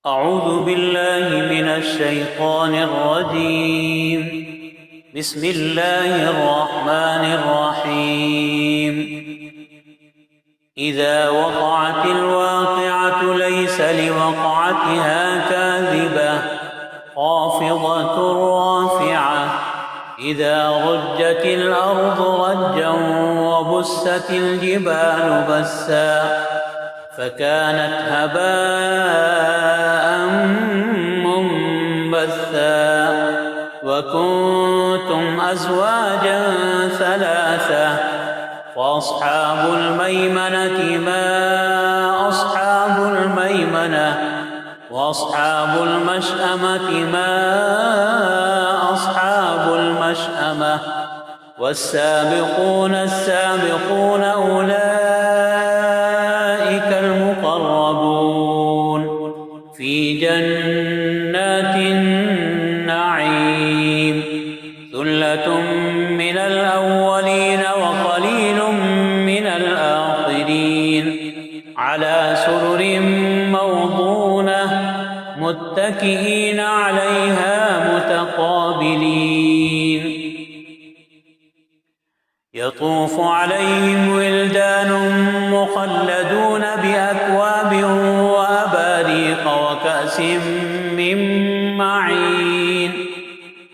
أعوذ بالله من الشيطان الرجيم. بسم الله الرحمن الرحيم. إذا وقعت الواقعة ليس لوقعتها كاذبة خافضة رافعة. إذا رجت الأرض رجا وبست الجبال بسا فكانت هباء منبثا. وكنتم أزواجا ثلاثة فأصحاب الميمنة ما أصحاب الميمنة وأصحاب المشأمة ما أصحاب المشأمة. والسابقون السابقون أولئك المقربون في جنات النعيم. ثلة من الأولين وقليل من الآخرين على سرر موضونة متكئين عليها متقابلين. يطوف عليهم ولدان مخلدون بأكواب وأباريق وكأس من معين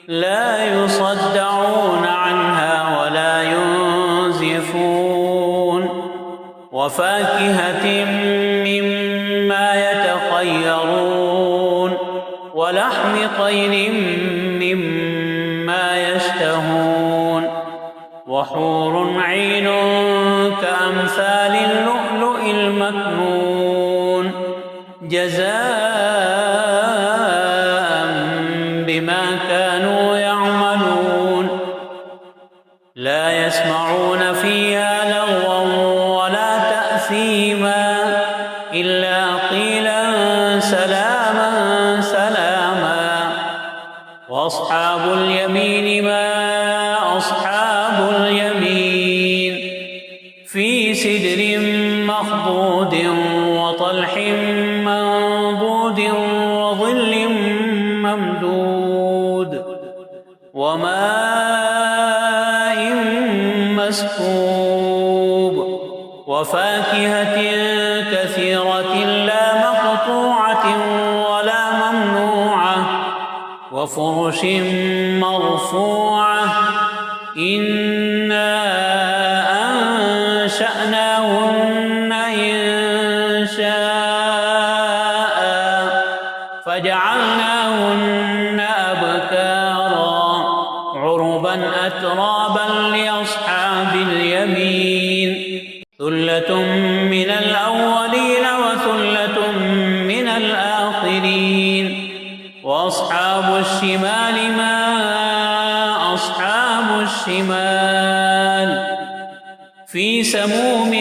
لا يصدعون عنها ولا ينزفون. وفاكهة مما يتخيرون ولحم طير مما يشتهون. وحور عين كأمثال اللؤلؤ المكنون جزاء بما كانوا يعملون. لا يسمعون فيها لغوا ولا تأثيما إلا قيلا سلاما سلاما. وأصحاب اليمين ما أصحاب اليمين في سدر مخضود وطلح منضود وظل ممدود وماء مسكوب. وفاكهة كثيرة لا مقطوعة ولا ممنوعة. وفرش مرفوعة. إنا أنشأناهن إنشاء فجعلناهن أبكارا عربا أترابا لأصحاب اليمين. ثلة من الأولين وثلة من الآخرين. وأصحاب الشمال ما أصحاب الشمال في سموم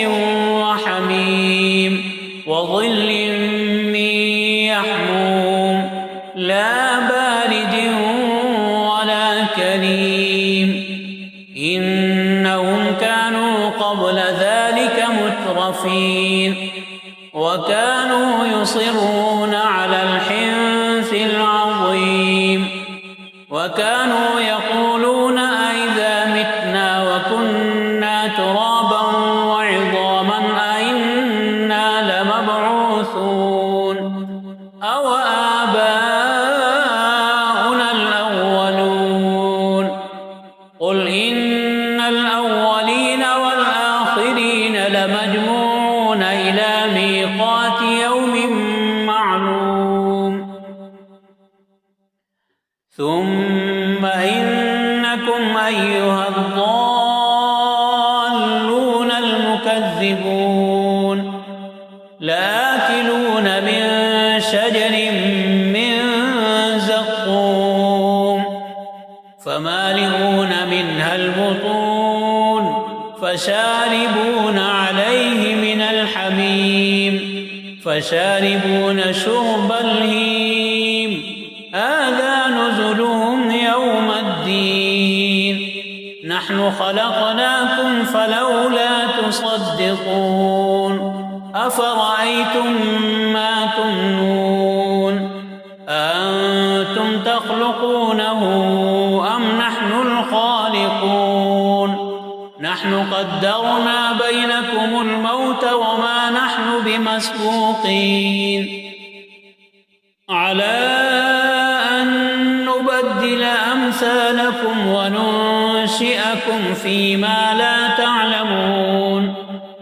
وحميم وظل من يحموم لا بارد ولا كريم. إنهم كانوا قبل ذلك مترفين وكانوا يصرون على الحنث العظيم. وكانوا يقولون أئذا متنا وكنا ترابا وعظاما أئنا لمبعوثون أو آباؤنا الأولون. قل إن الأولين والآخرين لمجموعون إلى ميقات يوم معلوم. ثم إنكم أيها الضالون المكذبون لآكلون من شجر من زقوم فمالئون منها البطون فشاربون عليه من الحميم فشاربون شرب الهيم. هذا نزلهم يوم الدين. نحن خلقناكم فلولا تصدقون. أفرأيتم ما تمنون قدرنا بينكم الموت وما نحن بمسبوقين على أن نبدل أمثالكم وننشئكم فيما لا تعلمون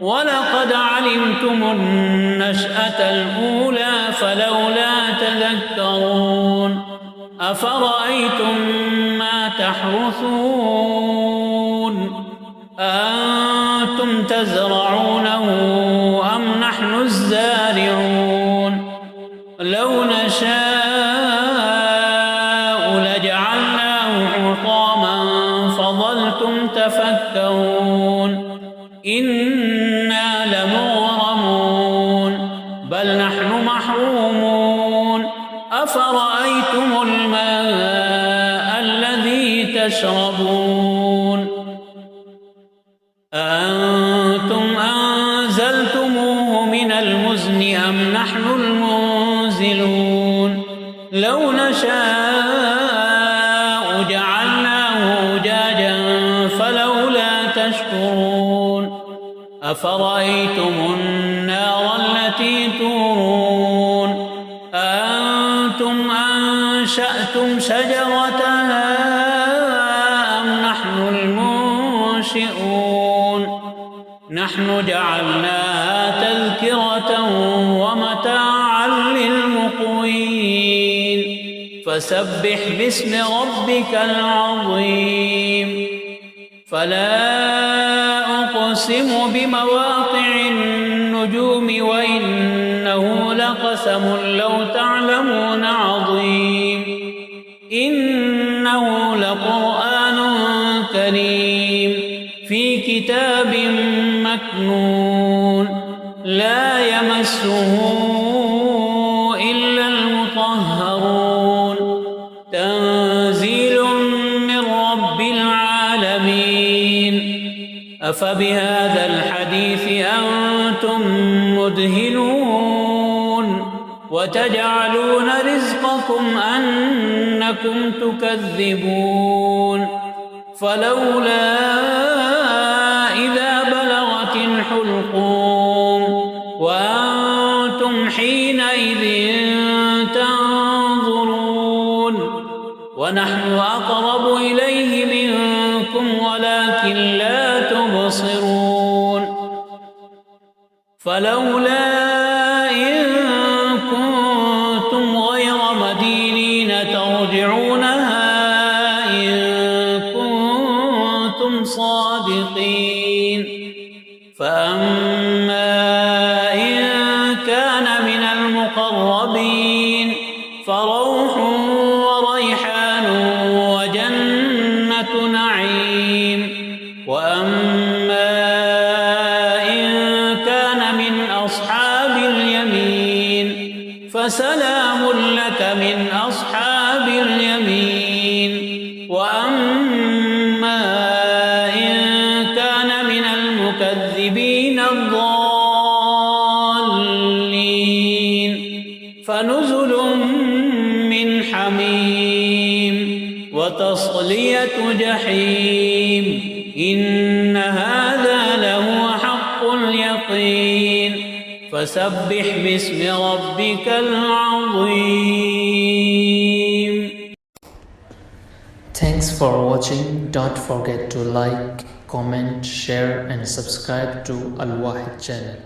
ولقد علمتم النشأة الأولى فلولا تذكرون أفرأيتم ما تحرثون أأنتم تزرعونه أم نحن الزارعون لو نشاء لجعلناه حطاما فظلتم تفكرون إنا لمغرمون بل نحن محرومون أفرأيتم الماء الذي تشربون أأنتم أنزلتموه من المزن أم نحن المنزلون لو نشاء جعلناه أجاجا فلولا تشكرون أفرأيتم النار التي تورون أأنتم أنشأتم شجرتها أم نحن المنشئون نحن جعلناها تذكرة ومتاعا للمقوين فسبح باسم ربك العظيم فلا أقسم بمواقع النجوم وإنه لقسم لو تعلمون عظيم إنه لقرآن كريم في كتاب مكنون لا يمسه إلا المطهرون تنزيل من رب العالمين أفبهذا الحديث أنتم مدهنون وتجعلون رزقكم أنكم تكذبون فلولا إذا بلغت الحلقوم وأنتم حينئذ تنظرون ونحن أقرب إليه منكم ولكن لا تبصرون فلولا إن كنتم غير مدينين ترجعونها إن كنتم صادقين فأما إن كان من المقربين فروح وريحان وجنة نعيم وأما إن كان من أصحاب اليمين فسلام لك من أصحاب اليمين وأما إن كان من المكذبين الضالين فنزل من حميم وتصلية جحيم إن هذا لهو حق اليقين فسبح باسم ربك العظيم. Thanks for watching. Don't forget to like, comment, share and subscribe to Al Wahid channel.